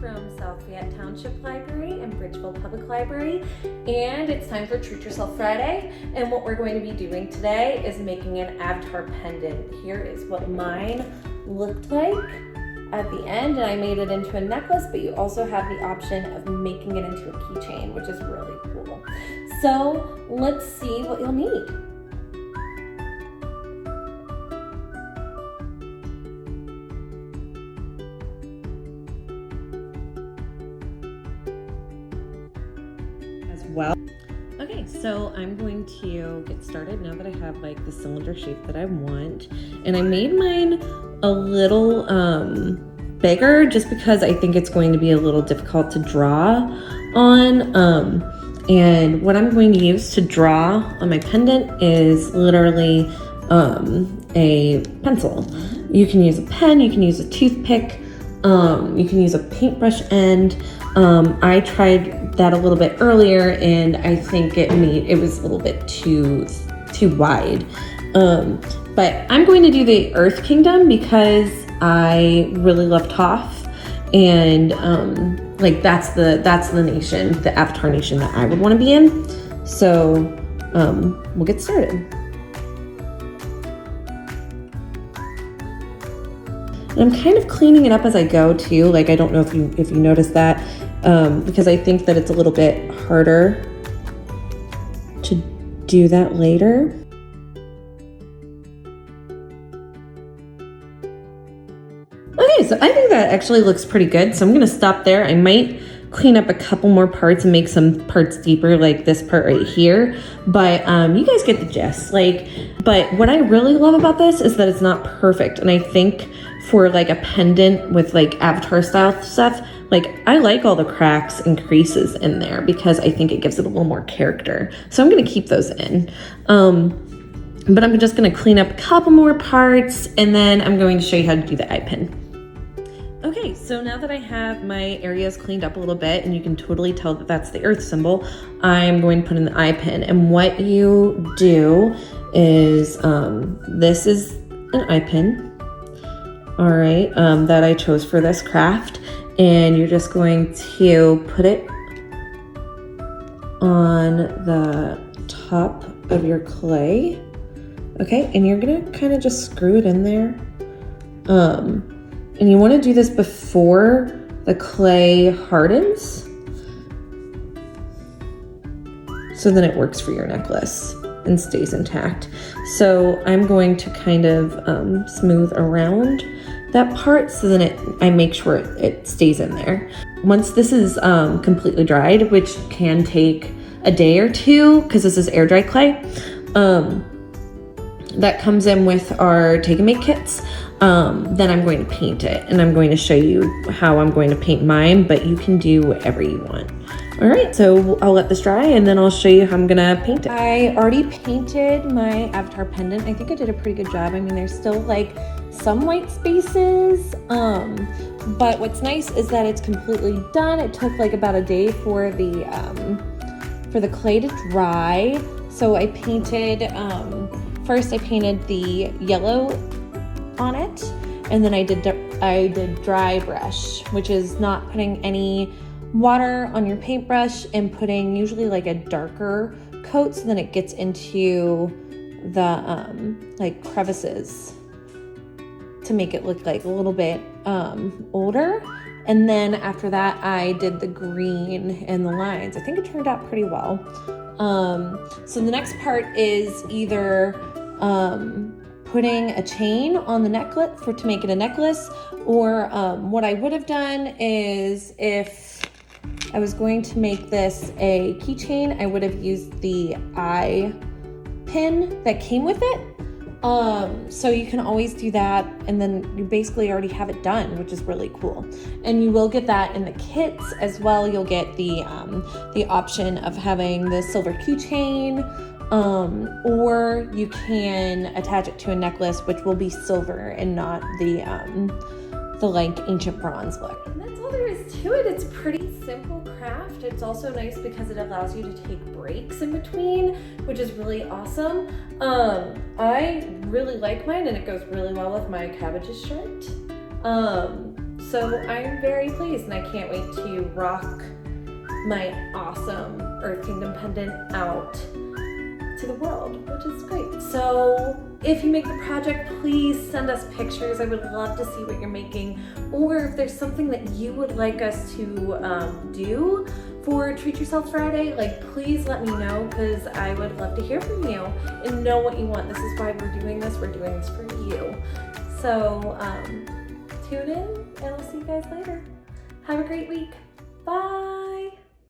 from South Fayette Township Library and Bridgeville Public Library, and it's time for Treat Yourself Friday. And what we're going to be doing today is making an avatar pendant. Here is what mine looked like at the end, and I made it into a necklace, but you also have the option of making it into a keychain, which is really cool. So let's see what you'll need. Well, okay, so I'm going to get started now that I have like the cylinder shape that I want, and I made mine a little bigger just because I think it's going to be a little difficult to draw on, and what I'm going to use to draw on my pendant is literally a pencil. You can use a pen, you can use a toothpick, you can use a paintbrush end. I tried that a little bit earlier, and I think it was a little bit too wide. But I'm going to do the Earth Kingdom because I really love Toph, and like that's the nation, the Avatar nation that I would want to be in. So we'll get started. And I'm kind of cleaning it up as I go too. Like, I don't know if you noticed that, because I think that it's a little bit harder to do that later. Okay, so I think that actually looks pretty good. So I'm gonna stop there. I might clean up a couple more parts and make some parts deeper, like this part right here. But you guys get the gist. But what I really love about this is that it's not perfect. And I think for like a pendant with like Avatar style stuff, like I like all the cracks and creases in there because I think it gives it a little more character. So I'm gonna keep those in. But I'm just gonna clean up a couple more parts, and then I'm going to show you how to do the eye pin. Okay, so now that I have my areas cleaned up a little bit, and you can totally tell that that's the earth symbol, I'm going to put in the eye pin. And what you do is, this is an eye pin, all right, that I chose for this craft. And you're just going to put it on the top of your clay, okay? And you're gonna kind of just screw it in there. And you want to do this before the clay hardens, so then it works for your necklace and stays intact. So I'm going to kind of smooth around that part so then I make sure it stays in there. Once this is completely dried, which can take a day or two because this is air dry clay, that comes in with our take and make kits, then I'm going to paint it, and I'm going to show you how I'm going to paint mine, but you can do whatever you want. All right, so I'll let this dry, and then I'll show you how I'm gonna paint it. I already painted my avatar pendant. I think I did a pretty good job. I mean, there's still like some white spaces, but what's nice is that it's completely done. It took like about a day for the clay to dry. So I painted, first I painted the yellow on it, and then I did dry brush, which is not putting any water on your paintbrush and putting usually like a darker coat so then it gets into the like crevices to make it look like a little bit older. And then after that I did the green and the lines. I think it turned out pretty well. So the next part is either putting a chain on the necklace to make it a necklace, or what I would have done is, if I was going to make this a keychain, I would have used the eye pin that came with it. So you can always do that, and then you basically already have it done, which is really cool. And you will get that in the kits as well. You'll get the option of having the silver keychain, or you can attach it to a necklace, which will be silver and not the like ancient bronze look. And that's all there is to it. It's pretty simple craft. It's also nice because it allows you to take breaks in between, which is really awesome. I really like mine, and it goes really well with my cabbages shirt. So I'm very pleased, and I can't wait to rock my awesome Earth Kingdom pendant out to the world, which is great. So if you make the project, please send us pictures. I would love to see what you're making, or if there's something that you would like us to do for Treat Yourself Friday, like please let me know, because I would love to hear from you and know what you want. This is why we're doing this. We're doing this for you. So tune in, and I'll see you guys later. Have a great week. Bye.